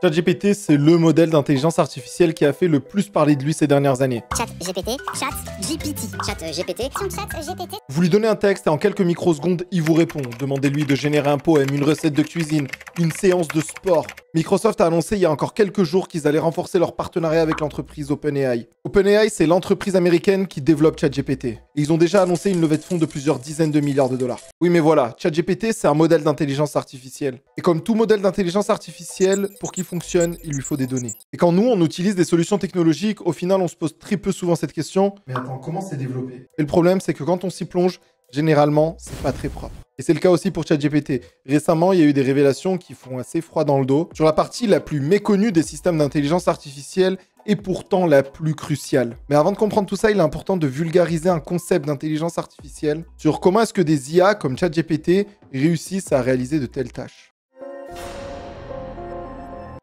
ChatGPT, c'est le modèle d'intelligence artificielle qui a fait le plus parler de lui ces dernières années. ChatGPT, ChatGPT, ChatGPT. Vous lui donnez un texte et en quelques microsecondes, il vous répond. Demandez-lui de générer un poème, une recette de cuisine, une séance de sport. Microsoft a annoncé il y a encore quelques jours qu'ils allaient renforcer leur partenariat avec l'entreprise OpenAI. OpenAI, c'est l'entreprise américaine qui développe ChatGPT. Et ils ont déjà annoncé une levée de fonds de plusieurs dizaines de milliards de dollars. Oui, mais voilà, ChatGPT, c'est un modèle d'intelligence artificielle. Et comme tout modèle d'intelligence artificielle, pour qu'il fonctionne, il lui faut des données. Et quand nous, on utilise des solutions technologiques, au final, on se pose très peu souvent cette question. Mais attends, comment c'est développé? Et le problème, c'est que quand on s'y plonge, généralement, c'est pas très propre. Et c'est le cas aussi pour ChatGPT. Récemment, il y a eu des révélations qui font assez froid dans le dos sur la partie la plus méconnue des systèmes d'intelligence artificielle et pourtant la plus cruciale. Mais avant de comprendre tout ça, il est important de vulgariser un concept d'intelligence artificielle sur comment est-ce que des IA comme ChatGPT réussissent à réaliser de telles tâches.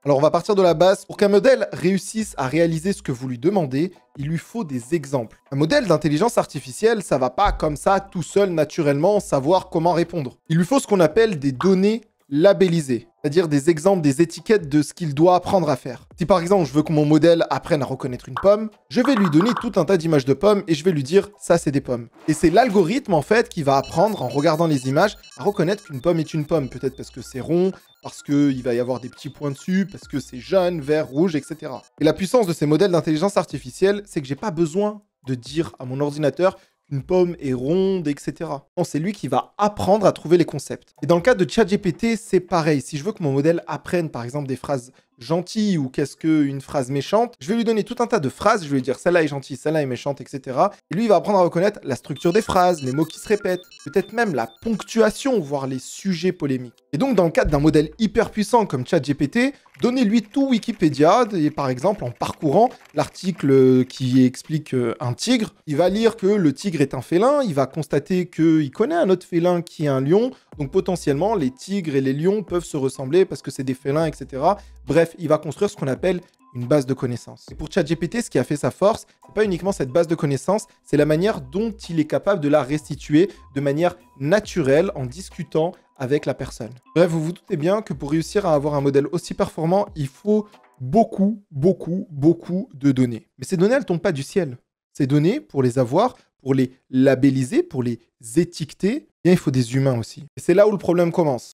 Alors on va partir de la base. Pour qu'un modèle réussisse à réaliser ce que vous lui demandez, il lui faut des exemples. Un modèle d'intelligence artificielle, ça va pas comme ça tout seul naturellement savoir comment répondre. Il lui faut ce qu'on appelle des données labellisées, c'est-à-dire des exemples, des étiquettes de ce qu'il doit apprendre à faire. Si par exemple je veux que mon modèle apprenne à reconnaître une pomme, je vais lui donner tout un tas d'images de pommes et je vais lui dire ça c'est des pommes. Et c'est l'algorithme en fait qui va apprendre en regardant les images à reconnaître qu'une pomme est une pomme, peut-être parce que c'est rond, parce qu'il va y avoir des petits points dessus, parce que c'est jaune, vert, rouge, etc. Et la puissance de ces modèles d'intelligence artificielle, c'est que j'ai pas besoin de dire à mon ordinateur qu'une pomme est ronde, etc. Non, c'est lui qui va apprendre à trouver les concepts. Et dans le cas de ChatGPT, c'est pareil. Si je veux que mon modèle apprenne, par exemple, des phrases gentilles ou qu'est-ce qu'une phrase méchante, je vais lui donner tout un tas de phrases, je vais lui dire celle-là est gentille, celle-là est méchante, etc. Et lui, il va apprendre à reconnaître la structure des phrases, les mots qui se répètent, peut-être même la ponctuation, voire les sujets polémiques. Et donc, dans le cadre d'un modèle hyper puissant comme ChatGPT, donnez-lui tout Wikipédia, et par exemple, en parcourant l'article qui explique un tigre, il va lire que le tigre est un félin, il va constater qu'il connaît un autre félin qui est un lion, donc potentiellement, les tigres et les lions peuvent se ressembler parce que c'est des félins, etc. Bref, il va construire ce qu'on appelle une base de connaissances. Et pour ChatGPT, ce qui a fait sa force, c'est pas uniquement cette base de connaissances, c'est la manière dont il est capable de la restituer de manière naturelle en discutant avec la personne. Bref, vous vous doutez bien que pour réussir à avoir un modèle aussi performant, il faut beaucoup de données. Mais ces données, elles tombent pas du ciel. Ces données, pour les avoir, pour les labelliser, pour les étiqueter, eh bien, il faut des humains aussi. Et c'est là où le problème commence.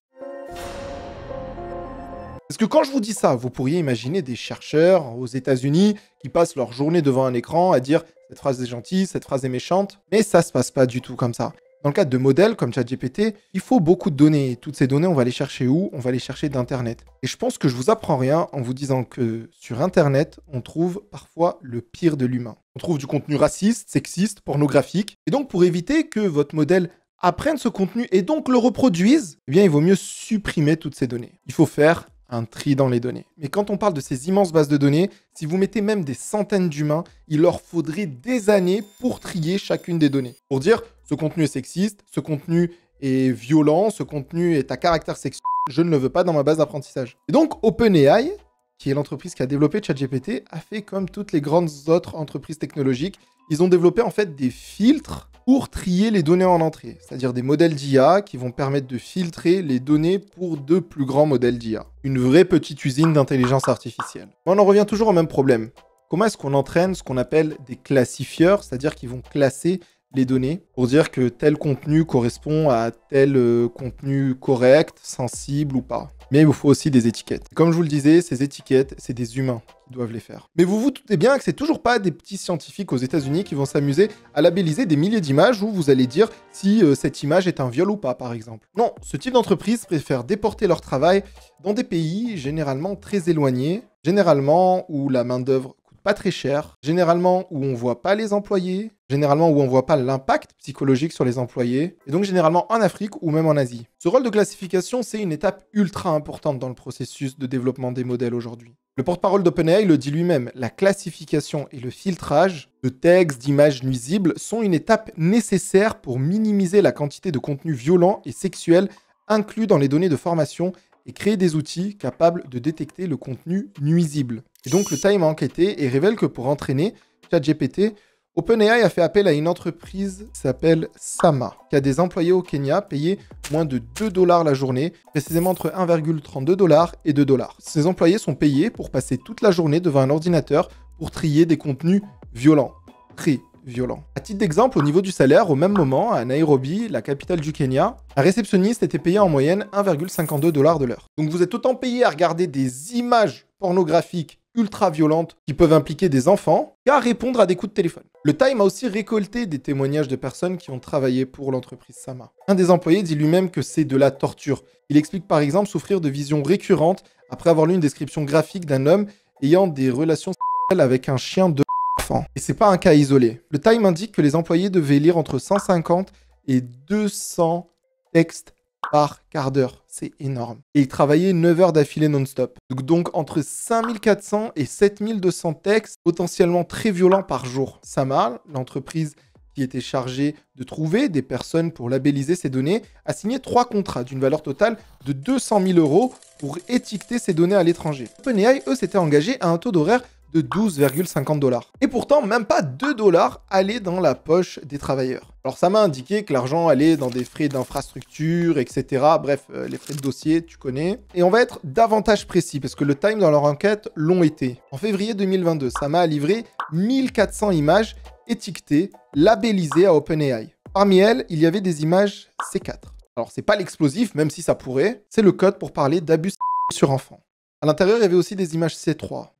Parce que quand je vous dis ça, vous pourriez imaginer des chercheurs aux États-Unis qui passent leur journée devant un écran à dire cette phrase est gentille, cette phrase est méchante. Mais ça se passe pas du tout comme ça. Dans le cadre de modèles comme ChatGPT, il faut beaucoup de données. Et toutes ces données, on va les chercher où? On va les chercher d'Internet. Et je pense que je vous apprends rien en vous disant que sur Internet, on trouve parfois le pire de l'humain. On trouve du contenu raciste, sexiste, pornographique. Et donc, pour éviter que votre modèle apprenne ce contenu et donc le reproduise, eh bien, il vaut mieux supprimer toutes ces données. Il faut faire un tri dans les données. Mais quand on parle de ces immenses bases de données, si vous mettez même des centaines d'humains, il leur faudrait des années pour trier chacune des données. Pour dire, ce contenu est sexiste, ce contenu est violent, ce contenu est à caractère sexuel, je ne le veux pas dans ma base d'apprentissage. Et donc, OpenAI, qui est l'entreprise qui a développé ChatGPT, a fait comme toutes les grandes autres entreprises technologiques. Ils ont développé en fait des filtres pour trier les données en entrée, c'est-à-dire des modèles d'IA qui vont permettre de filtrer les données pour de plus grands modèles d'IA. Une vraie petite usine d'intelligence artificielle. On en revient toujours au même problème. Comment est-ce qu'on entraîne ce qu'on appelle des classifieurs, c'est-à-dire qu'ils vont classer les données pour dire que tel contenu correspond à tel contenu correct, sensible ou pas. Mais il vous faut aussi des étiquettes. Comme je vous le disais, ces étiquettes, c'est des humains qui doivent les faire. Mais vous vous doutez bien que c'est toujours pas des petits scientifiques aux États-Unis qui vont s'amuser à labelliser des milliers d'images où vous allez dire si cette image est un viol ou pas, par exemple. Non, ce type d'entreprise préfère déporter leur travail dans des pays généralement très éloignés, généralement où la main-d'œuvre pas très cher, généralement où on voit pas les employés, généralement où on voit pas l'impact psychologique sur les employés, et donc généralement en Afrique ou même en Asie. Ce rôle de classification, c'est une étape ultra importante dans le processus de développement des modèles aujourd'hui. Le porte-parole d'OpenAI le dit lui-même, la classification et le filtrage de textes, d'images nuisibles sont une étape nécessaire pour minimiser la quantité de contenu violent et sexuel inclus dans les données de formation et créer des outils capables de détecter le contenu nuisible. Et donc le time a enquêté et révèle que pour entraîner ChatGPT, OpenAI a fait appel à une entreprise qui s'appelle Sama, qui a des employés au Kenya payés moins de 2 $ la journée, précisément entre 1,32 $ et 2 $. Ces employés sont payés pour passer toute la journée devant un ordinateur pour trier des contenus violents, très violents. À titre d'exemple, au niveau du salaire, au même moment, à Nairobi, la capitale du Kenya, un réceptionniste était payé en moyenne 1,52 $ de l'heure. Donc vous êtes autant payé à regarder des images pornographiques ultra violentes qui peuvent impliquer des enfants qu'à répondre à des coups de téléphone. Le Time a aussi récolté des témoignages de personnes qui ont travaillé pour l'entreprise Sama. Un des employés dit lui-même que c'est de la torture. Il explique par exemple souffrir de visions récurrentes après avoir lu une description graphique d'un homme ayant des relations sexuelles avec un chien de enfant. Et c'est pas un cas isolé. Le Time indique que les employés devaient lire entre 150 et 200 textes par quart d'heure. C'est énorme. Et ils travaillaient 9 heures d'affilée non-stop. Donc entre 5400 et 7200 textes potentiellement très violents par jour. Sama, l'entreprise qui était chargée de trouver des personnes pour labelliser ces données, a signé 3 contrats d'une valeur totale de 200 000 € pour étiqueter ces données à l'étranger. OpenAI, eux, s'étaient engagés à un taux d'horaire de 12,50 $. Et pourtant, même pas 2 $ allaient dans la poche des travailleurs. Alors ça m'a indiqué que l'argent allait dans des frais d'infrastructure, etc. Bref, les frais de dossier, tu connais. Et on va être davantage précis, parce que le Time, dans leur enquête, l'ont été. En février 2022, Sama a livré 1400 images étiquetées, labellisées à OpenAI. Parmi elles, il y avait des images C4. Alors c'est pas l'explosif, même si ça pourrait. C'est le code pour parler d'abus sur enfants. À l'intérieur, il y avait aussi des images C3,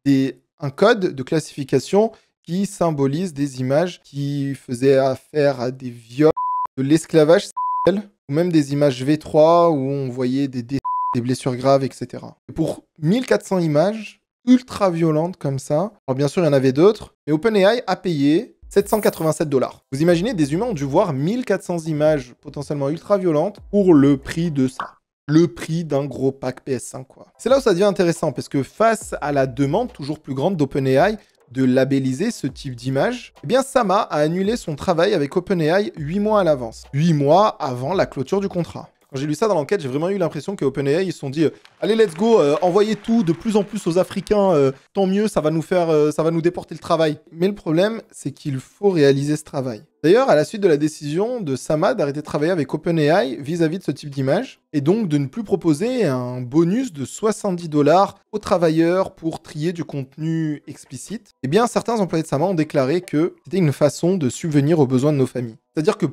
un code de classification qui symbolise des images qui faisaient affaire à des viols, de l'esclavage sexuel, ou même des images V3 où on voyait des blessures graves, etc. Et pour 1400 images ultra violentes comme ça, alors bien sûr il y en avait d'autres, mais OpenAI a payé 787 $. Vous imaginez, des humains ont dû voir 1400 images potentiellement ultra violentes pour le prix de ça. Le prix d'un gros pack PS5, quoi. C'est là où ça devient intéressant, parce que face à la demande toujours plus grande d'OpenAI de labelliser ce type d'image, eh bien Sama a annulé son travail avec OpenAI 8 mois à l'avance. 8 mois avant la clôture du contrat. Quand j'ai lu ça dans l'enquête, j'ai vraiment eu l'impression que OpenAI, ils se sont dit allez, let's go, envoyez tout de plus en plus aux Africains, tant mieux, ça va nous déporter le travail. Mais le problème, c'est qu'il faut réaliser ce travail. D'ailleurs, à la suite de la décision de Sama d'arrêter de travailler avec OpenAI vis-à-vis de ce type d'image, et donc de ne plus proposer un bonus de 70 $ aux travailleurs pour trier du contenu explicite, eh bien certains employés de Sama ont déclaré que c'était une façon de subvenir aux besoins de nos familles. C'est-à-dire que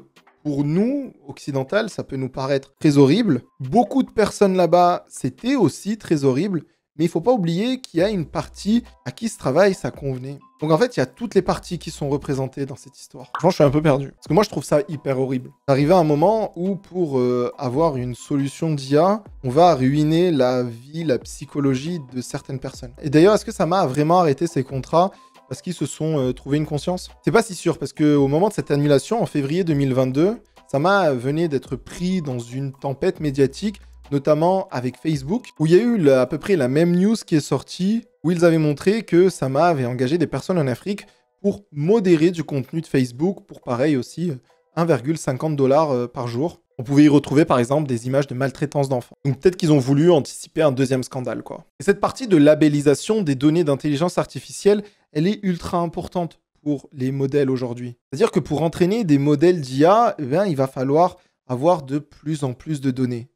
pour nous, occidentales, ça peut nous paraître très horrible. Beaucoup de personnes là-bas, c'était aussi très horrible. Mais il ne faut pas oublier qu'il y a une partie à qui ce travail, ça convenait. Donc en fait, il y a toutes les parties qui sont représentées dans cette histoire. Franchement, je suis un peu perdu. Parce que moi, je trouve ça hyper horrible. Arrivé à un moment où, pour avoir une solution d'IA, on va ruiner la vie, la psychologie de certaines personnes. Et d'ailleurs, est-ce que Sama a vraiment arrêté ses contrats parce qu'ils se sont trouvés une conscience? C'est pas si sûr, parce qu'au moment de cette annulation, en février 2022, Sama venait d'être pris dans une tempête médiatique, notamment avec Facebook, où il y a eu à peu près la même news qui est sortie, où ils avaient montré que Sama avait engagé des personnes en Afrique pour modérer du contenu de Facebook, pour pareil aussi 1,50 $ par jour. On pouvait y retrouver par exemple des images de maltraitance d'enfants. Donc peut-être qu'ils ont voulu anticiper un deuxième scandale, quoi. Et cette partie de labellisation des données d'intelligence artificielle, elle est ultra importante pour les modèles aujourd'hui. C'est-à-dire que pour entraîner des modèles d'IA, eh bien, il va falloir avoir de plus en plus de données.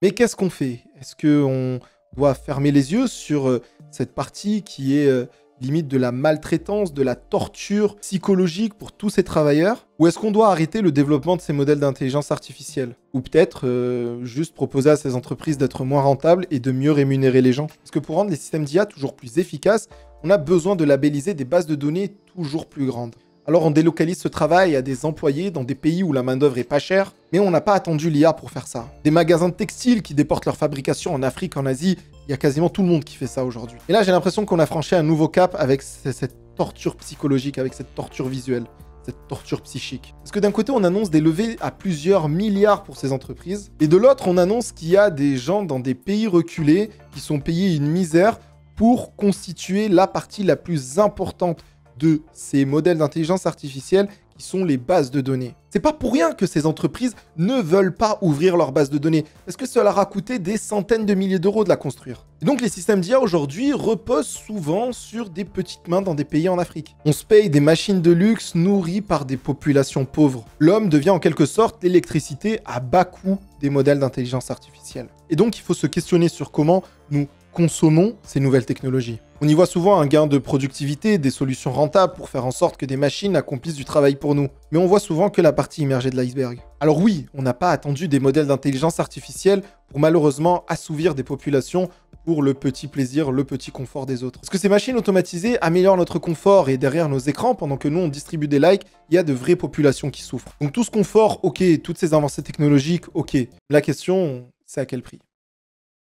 Mais qu'est-ce qu'on fait? Est-ce qu'on doit fermer les yeux sur cette partie qui est limite de la maltraitance, de la torture psychologique pour tous ces travailleurs? Ou est-ce qu'on doit arrêter le développement de ces modèles d'intelligence artificielle? Ou peut-être juste proposer à ces entreprises d'être moins rentables et de mieux rémunérer les gens? Parce que pour rendre les systèmes d'IA toujours plus efficaces, on a besoin de labelliser des bases de données toujours plus grandes. Alors on délocalise ce travail à des employés dans des pays où la main-d'œuvre est pas chère, mais on n'a pas attendu l'IA pour faire ça. Des magasins de textiles qui déportent leur fabrication en Afrique, en Asie, il y a quasiment tout le monde qui fait ça aujourd'hui. Et là, j'ai l'impression qu'on a franchi un nouveau cap avec cette torture psychologique, avec cette torture visuelle, cette torture psychique. Parce que d'un côté, on annonce des levées à plusieurs milliards pour ces entreprises, et de l'autre, on annonce qu'il y a des gens dans des pays reculés qui sont payés une misère pour constituer la partie la plus importante de ces modèles d'intelligence artificielle qui sont les bases de données. C'est pas pour rien que ces entreprises ne veulent pas ouvrir leurs bases de données, parce que ça leur a coûté des centaines de milliers d'euros de la construire. Et donc les systèmes d'IA aujourd'hui reposent souvent sur des petites mains dans des pays en Afrique. On se paye des machines de luxe nourries par des populations pauvres. L'homme devient en quelque sorte l'électricité à bas coût des modèles d'intelligence artificielle. Et donc il faut se questionner sur comment nous consommons ces nouvelles technologies. On y voit souvent un gain de productivité, des solutions rentables pour faire en sorte que des machines accomplissent du travail pour nous. Mais on voit souvent que la partie immergée de l'iceberg. Alors oui, on n'a pas attendu des modèles d'intelligence artificielle pour malheureusement assouvir des populations pour le petit plaisir, le petit confort des autres. Parce que ces machines automatisées améliorent notre confort et derrière nos écrans, pendant que nous on distribue des likes, il y a de vraies populations qui souffrent. Donc tout ce confort, ok, toutes ces avancées technologiques, ok. La question, c'est à quel prix ?